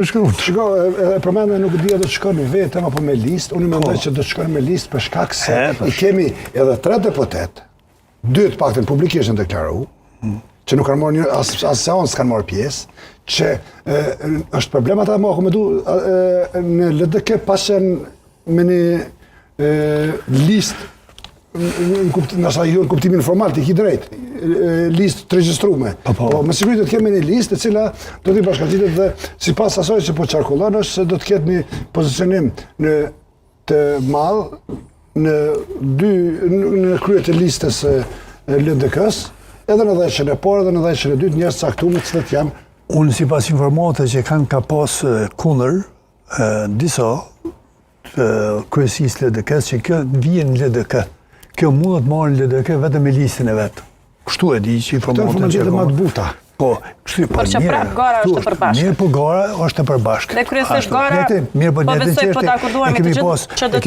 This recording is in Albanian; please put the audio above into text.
Shiko, përmendë nuk dhja do të shkoni vetëm apo me listë, unë mendoj që do të shkoni me listë për shkak se i kemi edhe 3 deputet, 2 të paktën publikisht në deklaru, që nuk kanë marrë asë seancë kanë marrë pjesë, që është problemat ata më ako me du në LDK pasën me një listë, nësa jo në kuptimin formal, të ki drejt, listë të regjistrume. Po, me sigurisht do të kemi një listë e cila do t'i bashkëngjitet dhe si pas asaj që po qarkullon është se do të ketë një pozicionim të madh në kryet e listës LDK-s, edhe në dhejshën e parë edhe në dhejshën e dytë njerëz caktuar të cilët janë. Unë si pas informate që kanë ka pas kundër disa kryesisë LDK-s që kjo vjen në LDK. Kjo mund të marrë në LDK vetëm me listën e vetë. Kështu e di që informatën që më të buta. Po, kështu por që prapë gara është e përbashkët. Mirë, po gara është e përbashkët. Dhe kryesisht gara, po besoj po të akorduar me të gjithë që do t'jetë